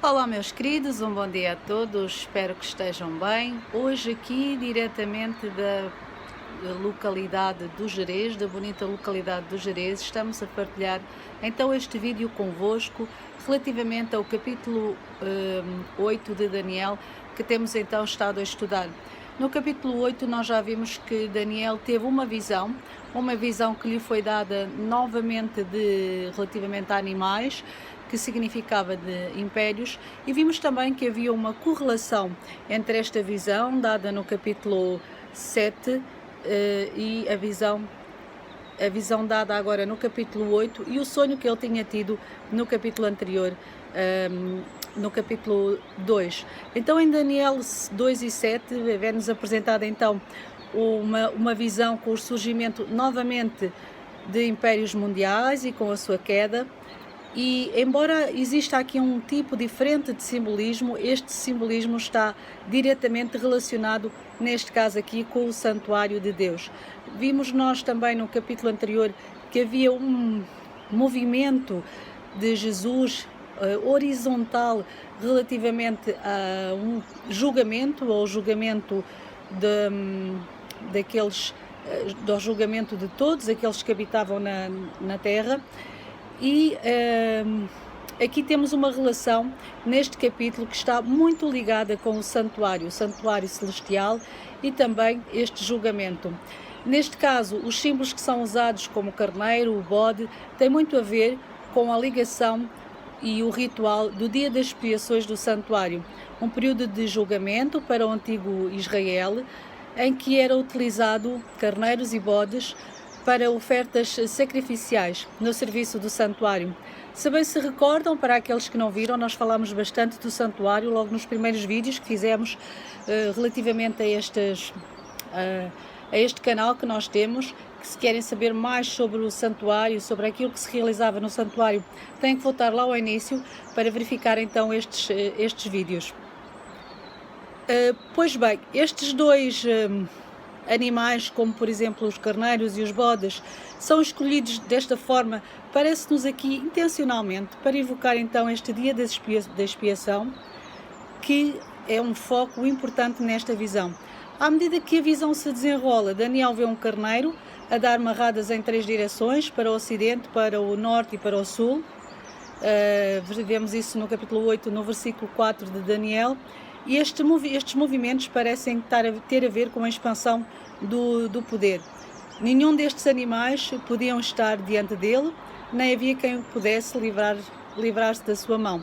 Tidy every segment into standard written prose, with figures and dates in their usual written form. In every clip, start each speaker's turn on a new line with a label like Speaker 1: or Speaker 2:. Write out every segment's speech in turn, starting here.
Speaker 1: Olá meus queridos, um bom dia a todos, espero que estejam bem. Hoje aqui diretamente da localidade do Gerês, da bonita localidade do Gerês, estamos a partilhar então este vídeo convosco relativamente ao capítulo 8 de Daniel, que temos então estado a estudar. No capítulo 8 nós já vimos que Daniel teve uma visão que lhe foi dada novamente relativamente a animais, que significava de impérios, e vimos também que havia uma correlação entre esta visão dada no capítulo 7 e a visão dada agora no capítulo 8 e o sonho que ele tinha tido no capítulo anterior, no capítulo 2. Então em Daniel 2 e 7 é-nos apresentada então uma visão com o surgimento novamente de impérios mundiais e com a sua queda. E embora exista aqui um tipo diferente de simbolismo, este simbolismo está diretamente relacionado, neste caso aqui, com o santuário de Deus. Vimos nós também no capítulo anterior que havia um movimento de Jesus horizontal relativamente a um julgamento, ou julgamento do julgamento de todos aqueles que habitavam na terra. E aqui temos uma relação neste capítulo que está muito ligada com o santuário celestial e também este julgamento. Neste caso, os símbolos que são usados como o carneiro, o bode, têm muito a ver com a ligação e o ritual do dia das expiações do santuário, um período de julgamento para o antigo Israel, em que era utilizado carneiros e bodes para ofertas sacrificiais no serviço do santuário. Se bem se recordam, para aqueles que não viram, nós falámos bastante do santuário logo nos primeiros vídeos que fizemos relativamente a este canal que nós temos. Que se querem saber mais sobre o santuário, sobre aquilo que se realizava no santuário, têm que voltar lá ao início para verificar então estes vídeos. Pois bem, estes dois animais, como por exemplo os carneiros e os bodes, são escolhidos desta forma, parece-nos aqui intencionalmente, para evocar então este dia da expiação, que é um foco importante nesta visão. À medida que a visão se desenrola, Daniel vê um carneiro a dar marradas em 3 direções, para o ocidente, para o norte e para o sul. Vemos isso no capítulo 8, no versículo 4 de Daniel. E estes movimentos parecem ter a ver com a expansão do poder. Nenhum destes animais podiam estar diante dele, nem havia quem pudesse livrar-se da sua mão.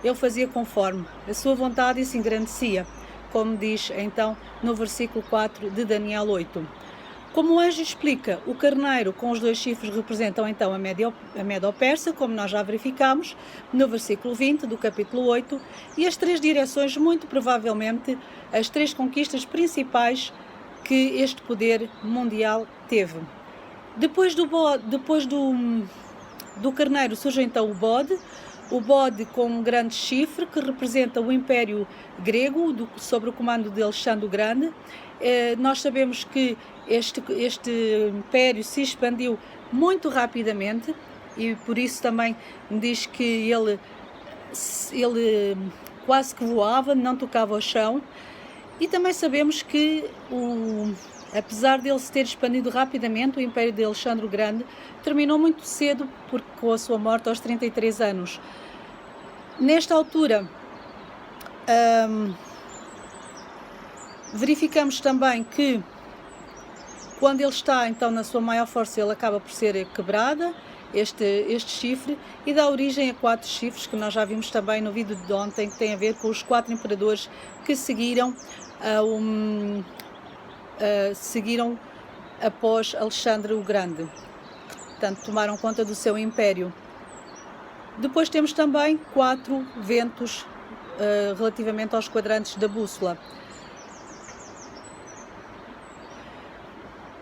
Speaker 1: Ele fazia conforme a sua vontade e se engrandecia, como diz então no versículo 4 de Daniel 8. Como o anjo explica, o carneiro com os 2 chifres representam então a Medo-Persa, como nós já verificamos no versículo 20 do capítulo 8, e as 3 direções, muito provavelmente, as 3 conquistas principais que este poder mundial teve. Depois do carneiro surge então o bode com um grande chifre que representa o Império Grego, sob o comando de Alexandre o Grande. Nós sabemos que este império se expandiu muito rapidamente e por isso também diz que ele quase que voava, não tocava o chão. E também sabemos que, apesar dele se ter expandido rapidamente, o Império de Alexandre o Grande terminou muito cedo com a sua morte aos 33 anos. Nesta altura, verificamos também que quando ele está então na sua maior força, ele acaba por ser quebrada, este chifre, e dá origem a 4 chifres, que nós já vimos também no vídeo de ontem, que tem a ver com os 4 imperadores que seguiram após Alexandre o Grande, portanto tomaram conta do seu império. Depois temos também 4 ventos relativamente aos quadrantes da bússola.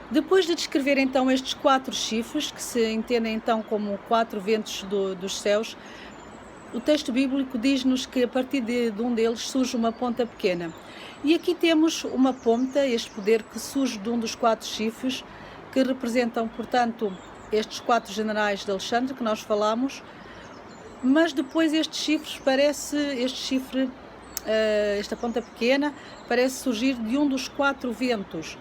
Speaker 1: Depois de descrever então estes 4 chifres, que se entendem então como 4 ventos dos céus, o texto bíblico diz-nos que a partir de um deles surge uma ponta pequena. E aqui temos uma ponta, este poder que surge de um dos 4 chifres, que representam, portanto, estes 4 generais de Alexandre que nós falamos, mas depois esta ponta pequena, parece surgir de um dos 4 ventos.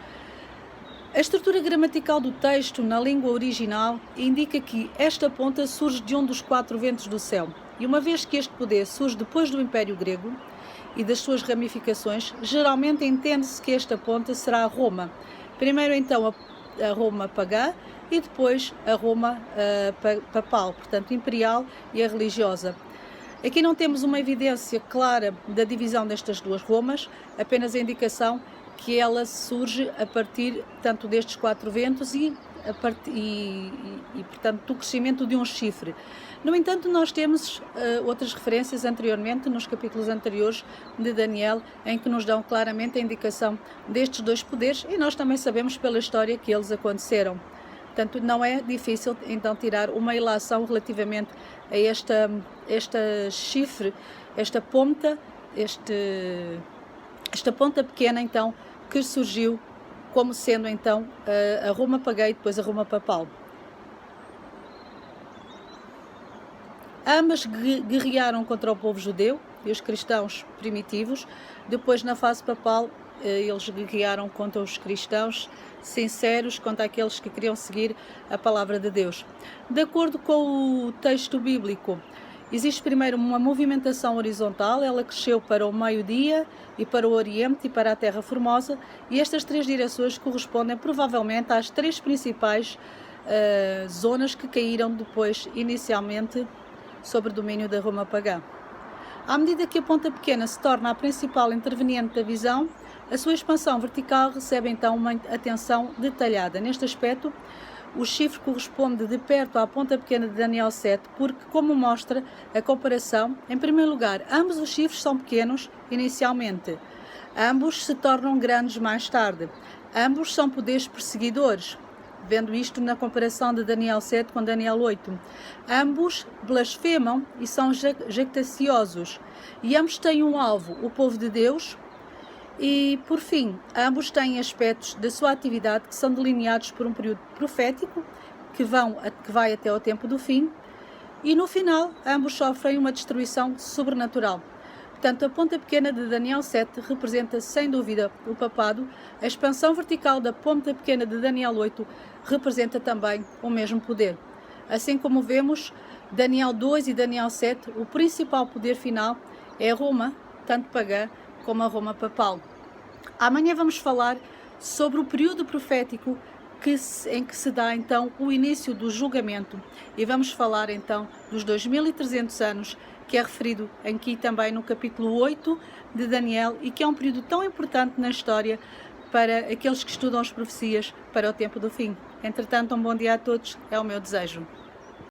Speaker 1: A estrutura gramatical do texto na língua original indica que esta ponta surge de um dos 4 ventos do céu. E uma vez que este poder surge depois do Império Grego e das suas ramificações, geralmente entende-se que esta ponta será a Roma. Primeiro então a Roma pagã e depois a Roma papal, portanto imperial e a religiosa. Aqui não temos uma evidência clara da divisão destas duas Romas, apenas a indicação que ela surge a partir tanto destes 4 ventos e portanto do crescimento de um chifre. No entanto, nós temos outras referências anteriormente, nos capítulos anteriores de Daniel, em que nos dão claramente a indicação destes 2 poderes, e nós também sabemos pela história que eles aconteceram. Portanto, não é difícil então tirar uma ilação relativamente a esta chifre, esta ponta pequena então que surgiu como sendo então a Roma pagã e depois a Roma papal. Ambas guerrearam contra o povo judeu e os cristãos primitivos. Depois, na fase papal, eles guerrearam contra os cristãos sinceros, contra aqueles que queriam seguir a palavra de Deus. De acordo com o texto bíblico, existe primeiro uma movimentação horizontal, ela cresceu para o meio-dia e para o Oriente e para a Terra Formosa, e estas 3 direções correspondem provavelmente às 3 principais zonas que caíram depois, inicialmente, sob o domínio da Roma pagã. À medida que a ponta pequena se torna a principal interveniente da visão, a sua expansão vertical recebe então uma atenção detalhada. Neste aspecto, o chifre corresponde de perto à ponta pequena de Daniel 7, porque, como mostra a comparação, em primeiro lugar, ambos os chifres são pequenos inicialmente. Ambos se tornam grandes mais tarde. Ambos são poderes perseguidores, vendo isto na comparação de Daniel 7 com Daniel 8. Ambos blasfemam e são jactanciosos. E ambos têm um alvo, o povo de Deus. E, por fim, ambos têm aspectos da sua atividade que são delineados por um período profético que vai até ao tempo do fim, e no final ambos sofrem uma destruição sobrenatural. Portanto, a ponta pequena de Daniel 7 representa sem dúvida o papado, a expansão vertical da ponta pequena de Daniel 8 representa também o mesmo poder. Assim como vemos, Daniel 2 e Daniel 7, o principal poder final é Roma, tanto pagã como a Roma papal. Amanhã vamos falar sobre o período profético em que se dá então o início do julgamento, e vamos falar então dos 2300 anos que é referido aqui também no capítulo 8 de Daniel, e que é um período tão importante na história para aqueles que estudam as profecias para o tempo do fim. Entretanto, um bom dia a todos, é o meu desejo.